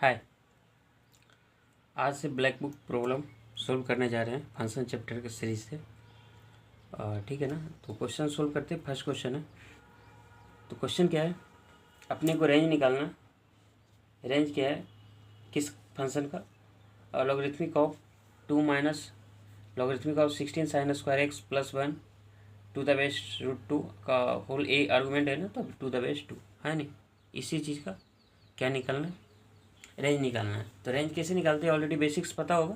हाय। आज से black book problem solve करने जा रहे हैं फंक्शन चैप्टर के सीरीज से। ठीक है ना। तो क्वेश्चन सोल्व करते हैं। फर्स्ट क्वेश्चन है, तो क्वेश्चन क्या है, अपने को रेंज निकालना है। रेंज क्या है किस फंक्शन का, और logarithmic of 2 minus logarithmic of 16 sine square x plus 1 to the base root 2 का होल ए आर्गूमेंट है ना, तो टू द बेस 2 है नहीं। इसी चीज़ का क्या निकालना है, रेंज निकालना है। तो रेंज कैसे निकालते हैं, ऑलरेडी बेसिक्स पता होगा।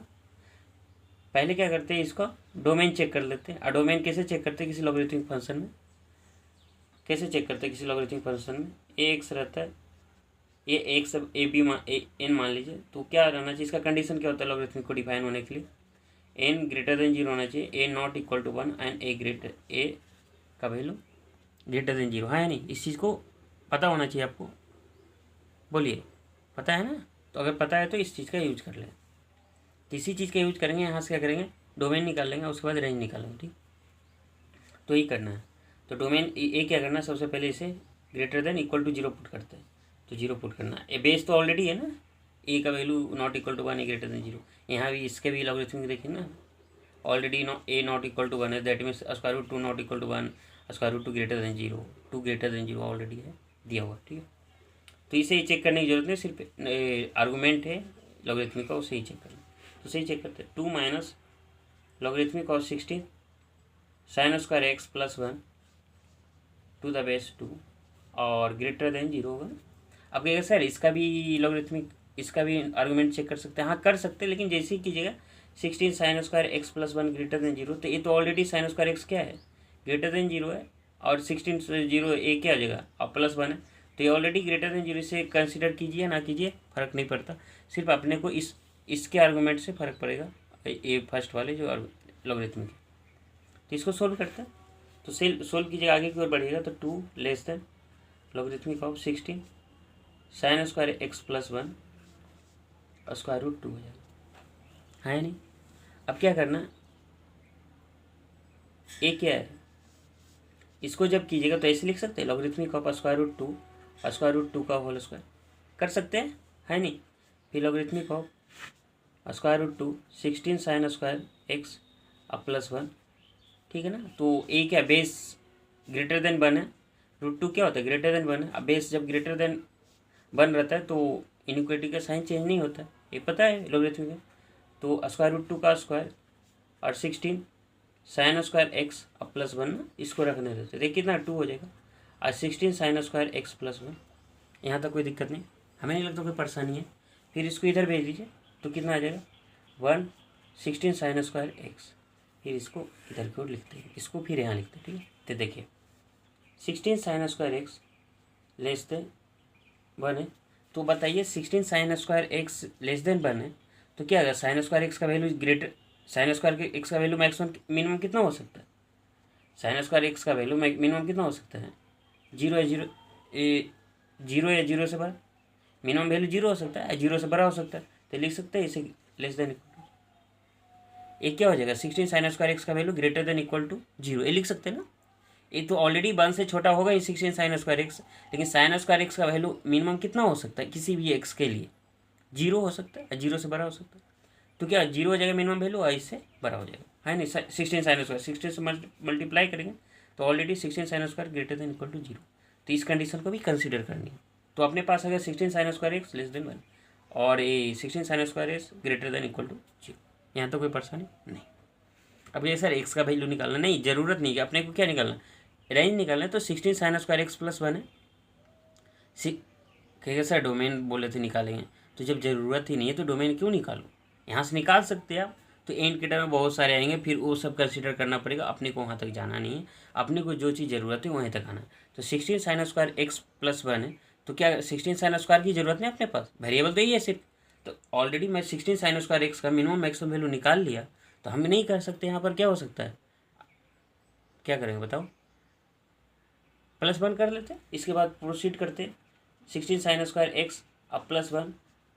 पहले क्या करते हैं, इसका डोमेन चेक कर लेते हैं। और डोमेन कैसे चेक करते हैं किसी लॉगरिथमिक फंक्शन में, कैसे चेक करते हैं किसी लॉगरिथमिक फंक्शन में, ए एक्स रहता है, ये एक सब ए बी एन मान लीजिए। तो क्या रहना चाहिए, इसका कंडीशन क्या होता है लॉगरिथमिक को डिफाइन होने के लिए, एन ग्रेटर देन 0 होना चाहिए, ए नॉट इक्वल टू 1 एंड ए का वैल्यू ग्रेटर देन 0 है नहीं। इस चीज़ को पता होना चाहिए आपको। बोलिए, पता है ना। तो अगर पता है तो इस चीज़ का यूज कर लें। तो इसी चीज़ का यूज करेंगे, यहाँ से क्या करेंगे, डोमेन निकाल लेंगे, उसके बाद रेंज निकालेंगे। ठीक, तो यही करना है। तो डोमेन ए क्या करना है, सबसे पहले इसे greater than equal to 0 put करते हैं। तो 0 पुट करना है। ए बेस तो ऑलरेडी है ना, ए का value not equal to 1, a greater than 0। यहाँ भी इसके भी लॉगरिथमिक देखिए ना, already a not equal to 1 है, that means square root 2 not equal to 1, square root 2 greater than 0, 2 greater than 0 already है दिया हुआ। ठीक है, तो इसे ही चेक करने की जरूरत नहीं, सिर्फ आर्गूमेंट है लॉगरिथमिक का, उसे ही चेक करना। तो सही चेक करते हैं, 2 minus logarithmic of 16 sine square x plus 1 to the base 2 और ग्रेटर देन 0 होगा। अब कहेगा सर इसका भी लॉगरिथमिक, इसका भी आर्गूमेंट चेक कर सकते हैं। हाँ कर सकते हैं, लेकिन जैसे ही कीजिएगा 16 sine square x plus 1 greater than 0, तो ये तो ऑलरेडी साइन स्क्वायर एक्स क्या है, ग्रेटर देन 0 है, और 16 से 0 ए क्या हो जाएगा, और प्लस 1 है, तो ये ऑलरेडी ग्रेटर देन 0 से कंसिडर कीजिए ना कीजिए फ़र्क नहीं पड़ता। सिर्फ अपने को इसके आर्गूमेंट से फ़र्क पड़ेगा, ये फर्स्ट वाले जो लॉगरिथमिक है। तो इसको सोल्व करते हैं। तो सोल्व कीजिएगा, आगे की ओर बढ़िएगा, तो 2 less than logarithmic of 16 sine square x plus 1 square root 2 हो जाएगा, है नहीं। अब क्या करना, ए क्या है, इसको जब कीजिएगा तो ऐसे लिख सकते हैं, logarithmic of square root 2 square root 2 का होल स्क्वायर कर सकते हैं, है नहीं। फिर logarithmic of square root 2 16 sine square x अब प्लस 1, ठीक है ना। तो ए क्या, बेस ग्रेटर देन 1 है, रूट 2 क्या होता है, ग्रेटर देन 1 है। अब बेस जब ग्रेटर देन 1 रहता है तो इनइक्वालिटी का साइन चेंज नहीं होता है, ये पता है लॉगरिथमिक में। तो स्क्वायर रूट 2 का स्क्वायर और 16 साइन स्क्वायर एक्स अब प्लस 1 ना, इसको रखने देते, देखिए कितना 2 हो जाएगा, और 16 साइन स्क्वायर एक्स प्लस 1। यहाँ तक कोई दिक्कत नहीं, हमें नहीं लगता कोई परेशानी है। फिर इसको इधर भेज दीजिए, तो कितना आ जाएगा 1 16 साइन स्क्वायर एक्स। फिर इसको इधर की ओर लिखते हैं, इसको फिर यहाँ लिखते हैं। ठीक है, तो देखिए 16 sine square x less than 1 है। तो बताइए 16 sine square x less than 1 है, तो क्या अगर साइन स्क्वायर एक्स का वैल्यू ग्रेटर, साइन स्क्वायर के एक्स का वैल्यू मैक्सिमम मिनिमम कितना हो सकता है, साइन स्क्वायर एक्स का वैल्यू मिनिमम कितना हो सकता है, 0 या 0 0 या 0 से बड़ा, मिनिमम वैल्यू 0 हो सकता है, 0 से बड़ा हो सकता है। तो लिख सकते हैं इसे लेस देन, एक क्या हो जाएगा 16 साइन स्क्वायर एक्स का value greater than equal to 0, ये लिख सकते हैं ना। ये तो ऑलरेडी 1 से छोटा होगा ही 16 साइन स्क्वायर एक्स, लेकिन साइन स्क्वायर एक्स का वैल्यू मिनिमम कितना हो सकता है किसी भी एक्स के लिए, 0 हो सकता है, 0 से बड़ा हो सकता है। तो क्या 0 हो जाएगा मिनिमम वैल्यू, और इससे बड़ा हो जाएगा, है नहीं। 16 साइन स्क्वायर 16 से मल्टीप्लाई करेंगे तो already 16 sine square greater than equal to 0, तो इस कंडीशन को भी कंसिडर करनी है। तो अपने पास अगर 16 sine square x less than 1 और ये 16 sine square x greater than equal to 0, यहाँ तो कोई परेशानी नहीं। अब ये सर एक्स का वैल्यू निकालना, नहीं ज़रूरत नहीं है, अपने को क्या निकालना, रेंज निकालना है। तो 16 साइन स्क्वायर एक्स प्लस 1 है, कहेगा सर डोमेन बोले थे निकालेंगे, तो जब ज़रूरत ही नहीं है तो डोमेन क्यों निकालो, यहाँ से निकाल सकते हैं आप। तो एंड के टाइम में बहुत सारे आएंगे, फिर वो सब कंसिडर करना पड़ेगा, अपने को वहाँ तक जाना नहीं है, अपने को जो चीज़ ज़रूरत है वहीं तक आना है। तो 16 साइन स्क्वायर एक्स प्लस 1 है, तो क्या 16 साइन स्क्वायर की ज़रूरत नहीं अपने पास, वेरिएबल तो यही है सिर्फ। तो ऑलरेडी मैं 16 साइन स्क्वायर एक्स का मिनिमम मैक्सिमम वैल्यू निकाल लिया, तो हम नहीं कर सकते। यहाँ पर क्या हो सकता है, क्या करेंगे बताओ, प्लस 1 कर लेते, इसके बाद प्रोसीड करते 16 साइन स्क्वायर एक्स अब प्लस 1।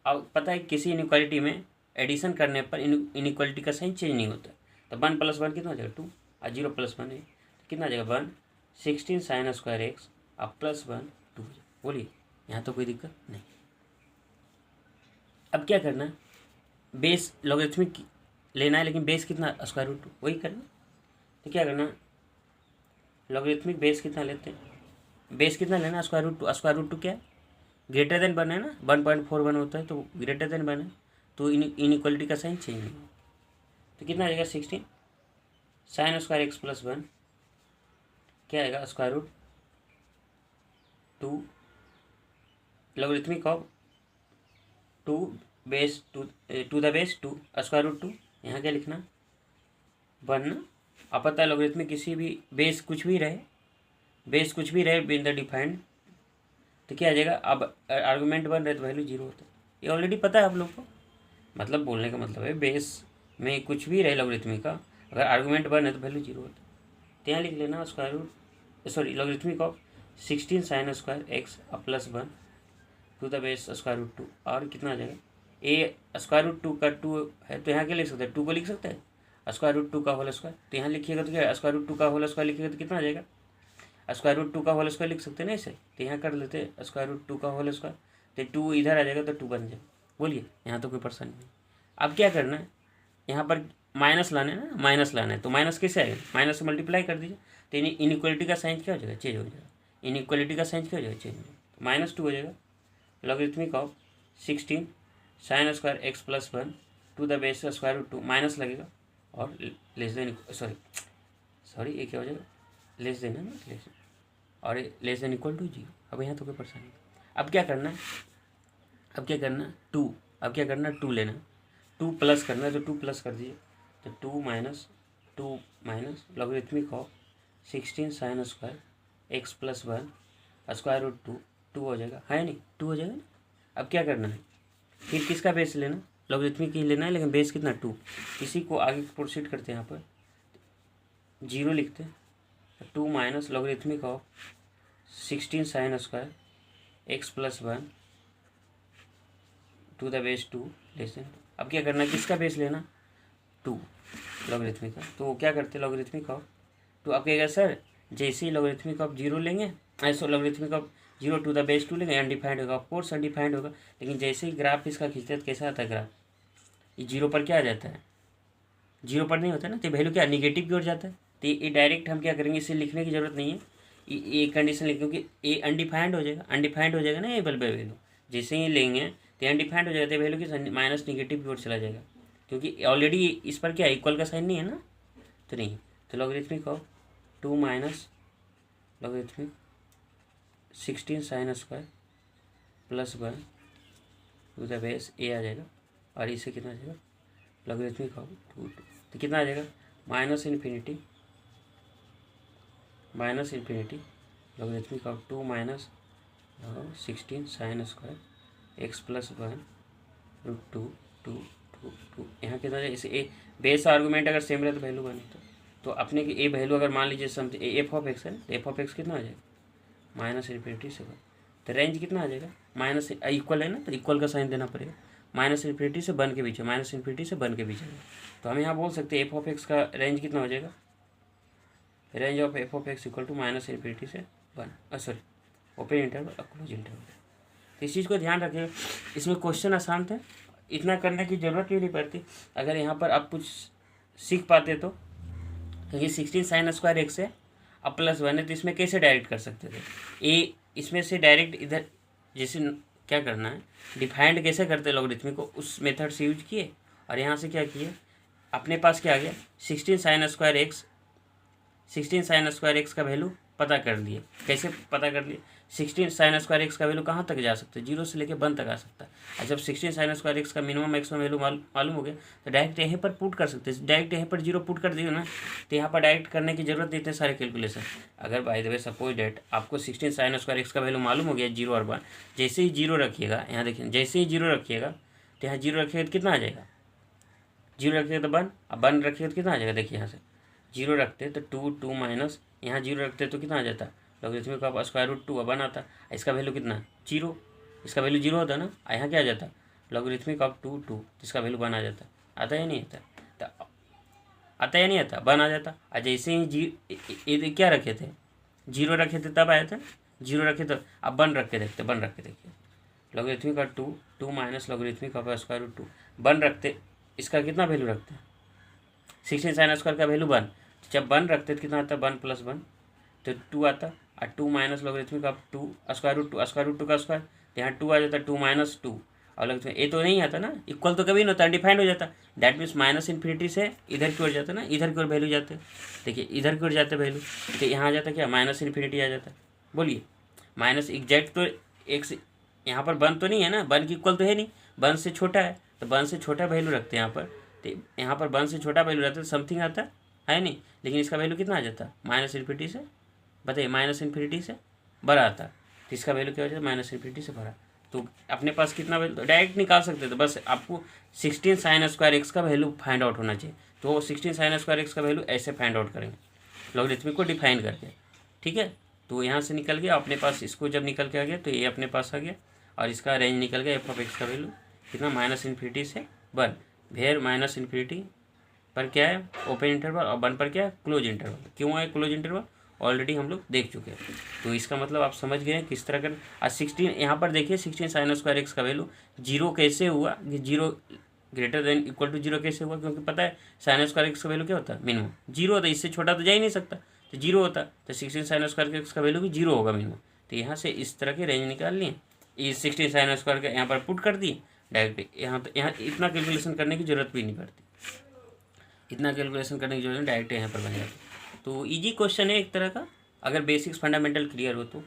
अब पता है किसी इनइक्वालिटी में एडिशन करने पर इनइक्वालिटी का साइन चेंज नहीं होता, तो 1 प्लस 1 कितना हो जाएगा 2, और 0 प्लस 1 है तो कितना आ जाएगा 1 16 साइन स्क्वायर एक्स अब प्लस 1 2 हो जाएगा। बोलिए, यहाँ तो कोई दिक्कत नहीं। अब क्या करना है, बेस लॉगरिथमिक लेना है, लेकिन बेस कितना, स्क्वायर रूट 2, वही करना। तो क्या करना, लॉगरिथमिक बेस कितना लेते हैं, बेस कितना लेना, स्क्वायर रूट 2। स्क्वायर रूट 2 क्या है, ग्रेटर देन 1 है ना, 1.41 होता है, तो ग्रेटर देन 1 है, तो इनइक्वालिटी का साइन चेंज नहीं। तो कितना आ जाएगा 16 साइन स्क्वायर एक्स प्लस 1 क्या आएगा, square root 2 logarithmic of 2 base 2 to the base 2 square root 2। यहाँ क्या लिखना, 1 ना। अब पता है लॉगरिथमिक किसी भी बेस कुछ भी रहे, बेस कुछ भी रहे बिन द डिफाइंड, तो क्या आ जाएगा, अब आर्गूमेंट 1 रहे तो वैल्यू 0 होता है। ये ऑलरेडी पता है आप लोग को, मतलब बोलने का मतलब है बेस में कुछ भी रहे लॉगरिथमिक का, अगर आर्गूमेंट 1 है तो वैल्यू 0 होता है। तो यहाँ लिख लेना square root sorry logarithmic of 16 sine square x plus 1 to the base square root 2, और कितना आ जाएगा, ए स्क्वायर रूट 2 का 2 है तो यहाँ क्या लिख सकते हैं, 2 को लिख सकते हैं स्क्वायर रूट 2 का होल स्क्वायर। तो यहाँ लिखिएगा तो क्या, स्क्वायर रूट 2 का होल स्क्वायर लिखिएगा तो कितना आ जाएगा, स्क्वायर रूट 2 का होल स्क्वायर लिख सकते हैं ना इसे। तो यहाँ कर लेते हैं स्क्वायर रूट 2 का होल स्क्वायर, तो 2 इधर आ जाएगा तो 2 बन जाएगा। बोलिए, यहाँ तो कोई परेशानी नहीं। अब क्या करना है, यहाँ पर माइनस लाना है ना, माइनस लाना है, तो माइनस कैसे आएगा, माइनस से मल्टीप्लाई कर दीजिए, तो इनइक्वालिटी का साइन क्या हो जाएगा, चेंज हो जाएगा। इनइक्वालिटी का साइन क्या हो जाएगा, चेंज हो जाएगा, -2 हो जाएगा। Logarithmic of 16 sine square x plus 1 to the base square root 2 minus लगेगा और लेस देन सॉरी ये क्या हो जाएगा, लेस देन है ना, लेस और लेस देन इक्वल टू 0। अब यहाँ तो कोई परेशानी नहीं। अब क्या करना है, अब क्या करना, 2, अब क्या करना, 2 लेना, 2 प्लस करना है तो 2 प्लस कर दीजिए, तो 2 minus logarithmic of 16 sine square x plus 1 square root 2 हो जाएगा, है नहीं, 2 हो जाएगा ना। अब क्या करना है, फिर किसका बेस लेना, लॉगरिथमिक ही लेना है, लेकिन बेस कितना 2। इसी को आगे प्रोसीड करते हैं, यहाँ पर 0 लिखते हैं, 2 minus logarithmic of 16 sine square x plus 1 to the base 2 less than 2। अब क्या करना है, किसका बेस लेना, 2 लॉगरिथमिक का। तो क्या करते हैं, लॉगरिथमिक ऑफ 2। अब कहेगा सर जैसे ही लॉगरिथमिक ऑफ 0 लेंगे, ऐसा logarithmic of 0 to the base 2 लेंगे, अनडिफाइंड होगा, ऑफ कोर्स अनडिफाइंड होगा, लेकिन जैसे ही ग्राफ इसका खींचते हैं तो कैसा आता है ग्राफ, ये 0 पर क्या आ जाता है, 0 पर नहीं होता ना, तो वैल्यू क्या निगेटिव की ओर जाता है। तो ये डायरेक्ट हम क्या करेंगे, इसे लिखने की जरूरत नहीं है, ये कंडीशन लिख, क्योंकि ये अनडिफाइंड हो जाएगा, अनडिफाइंड हो जाएगा ना, ये वैल्यू जैसे ही लेंगे तो अनडिफाइंड हो जाएगा, तो वैल्यू की माइनस निगेटिव की ओर चला जाएगा, क्योंकि ऑलरेडी इस पर क्या इक्वल का साइन नहीं है ना, तो नहीं। तो logarithmic of 2 minus logarithmic 16 sine square plus 1 to the base a आ जाएगा, और इसे कितना आ जाएगा, लॉगरिथमिक ऑफ 2 तो कितना आ जाएगा, minus infinity logarithmic of 2 minus 16 sine square x plus 1 root 2 यहाँ कितना है, इसे ए बेस आर्गूमेंट अगर सेम रहे तो वैल्यू बने, तो अपने की ए वैल्यू अगर मान लीजिए समथिंग एफ ऑफ एक्स है, तो एफ ऑफ एक्स कितना आ जाएगा, माइनस इन्फिनिटी से 1, तो रेंज कितना आ जाएगा, माइनस इक्वल है ना, तो इक्वल का साइन देना पड़ेगा, माइनस इन्फिनिटी से 1 के बीच है, माइनस इन्फिनिटी से 1 के बीच है। तो हम यहाँ बोल सकते हैं एफ ऑफ एक्स का रेंज कितना हो जाएगा, range of f of x equal to minus infinity से 1 सॉरी ओपन इंटरवल और क्लोज इंटरवल। तो इस चीज़ को ध्यान रखिएगा, इसमें क्वेश्चन आसान थे, इतना करने की ज़रूरत ही नहीं पड़ती अगर यहाँ पर आप कुछ सीख पाते तो, क्योंकि 16 साइन स्क्वायर एक्स है अब प्लस 1 है, तो इसमें कैसे डायरेक्ट कर सकते थे, ए इसमें से डायरेक्ट इधर जैसे क्या करना है, डिफाइंड कैसे करते लॉगरिथमिक को, उस मेथड से यूज किए, और यहाँ से क्या किए, अपने पास क्या आ गया, 16 साइन स्क्वायर एक्स का वैल्यू पता कर लिए। कैसे पता कर लिए, 16 साइन स्क्वायर एक्स का वैल्यू कहाँ तक जा सकता है, 0 से लेकर 1 तक आ सकता है। और जब 16 साइन स्क्वायर एक्स का मिनिमम मैक्सिमम वैल्यू मालूम हो गया, तो डायरेक्ट यहीं पर पुट कर सकते हैं, डायरेक्ट यहीं पर 0 पुट कर दिए ना, तो यहाँ पर डायरेक्ट करने की जरूरत नहीं, इतने सारे कैलकुलेशन। अगर by the way suppose date आपको 16 साइन स्क्वायर एक्स का वैल्यू मालूम हो गया 0 और 1, जैसे ही 0 रखिएगा, यहाँ देखिए जैसे ही 0 रखिएगा तो यहाँ 0 रखिएगा तो कितना आ जाएगा, 0 रखिएगा तो 1, अब 1 रखिएगा तो कितना आ जाएगा, देखिए यहाँ से 0 रखते तो 2 माइनस यहाँ 0 रखते तो कितना आ जाता, लॉगरिथमिक ऑफ स्क्वायर रूट 2 1 आता, इसका वैल्यू कितना 0, इसका वैल्यू 0 होता ना, यहाँ क्या आ जाता लॉगरिथमिक ऑफ 2 इसका वैल्यू 1 आ जाता, आता या नहीं आता, तो आता या नहीं आता, 1 आ जाता। और जैसे ही ये क्या रखे थे, 0 रखे थे तब आया था, 0 रखे तो अब 1 रख के देखते, 1 रख के देखिए, logarithmic of 2 minus logarithmic of square root 2 1 रखते, इसका कितना वैल्यू रखते हैं 16 साइन स्क्वायर का वैल्यू 1, जब 1 रखते तो कितना आता है 1 + 1 तो 2 आता, और 2 minus logarithmic of 2 square root 2 square root 2 का स्क्वायर, यहाँ 2 आ जाता है 2 - 2 और लगता है ये तो नहीं आता ना, इक्वल तो कभी नहीं होता, अनडिफाइंड हो जाता। दैट मीन्स माइनस इन्फिनिटी से इधर की ओर जाता ना, इधर की ओर वैल्यू जाते, देखिए इधर की ओर जाते वैल्यू, तो यहाँ आ जाता क्या माइनस इन्फिनिटी आ जाता। बोलिए माइनस एग्जैक्ट तो एक से यहाँ पर 1 तो नहीं है ना, 1 की इक्वल तो है नहीं, 1 से छोटा है, तो 1 से छोटा वैल्यू रखते हैं यहाँ पर, तो यहाँ पर 1 से छोटा वैल्यू रहता है समथिंग आता है नहीं, लेकिन इसका वैल्यू कितना आ जाता माइनस इन्फिनिटी से, बताइए माइनस इन्फिनिटी से बड़ा आता, तो इसका वैल्यू क्या हो जाता है माइनस इन्फिनिटी से बड़ा। तो अपने पास कितना वैल्यू डायरेक्ट निकाल सकते थे, बस आपको 16 साइन स्क्वायर एक्स का वैल्यू फाइंड आउट होना चाहिए, तो 16 साइन स्क्वायर एक्स का वैल्यू ऐसे फाइंड आउट करेंगे लॉगरिथमिक को डिफाइन करके, ठीक है। तो यहाँ से निकल गया अपने पास, इसको जब निकल के आ गया तो ये अपने पास आ गया, और इसका रेंज निकल गया एफ ऑफ एक्स का वैल्यू कितना माइनस इन्फिनिटी से 1, वेयर माइनस इन्फिनिटी पर क्या है ओपन इंटरवल और 1 पर क्या है क्लोज इंटरवल। क्यों है क्लोज इंटरवल, ऑलरेडी हम लोग देख चुके हैं, तो इसका मतलब आप समझ गए हैं किस तरह का। और 16 यहाँ पर देखिए 16 साइन स्क्वायर एक्स का वैल्यू 0 कैसे हुआ, कि 0 ग्रेटर देन इक्वल टू 0 कैसे हुआ, क्योंकि पता है साइन स्क्वायर एक्स का वैल्यू क्या होता है मिनिमम 0 होता है, इससे छोटा तो जा ही नहीं सकता, तो 0 होता, तो 16 साइन स्क्वायर एक्स का वैल्यू भी 0 होगा मिनिमम। तो यहाँ से इस तरह के रेंज निकाल लिए, ये 16 साइन स्क्वायर का यहाँ पर पुट कर दिए डायरेक्ट, यहाँ इतना कैलकुलेशन करने की जरूरत भी नहीं पड़ती, इतना कैलकुलेशन करने की जरूरत नहीं, डायरेक्ट यहाँ पर बन जाती। तो इजी क्वेश्चन है एक तरह का, अगर बेसिक्स फंडामेंटल क्लियर हो तो।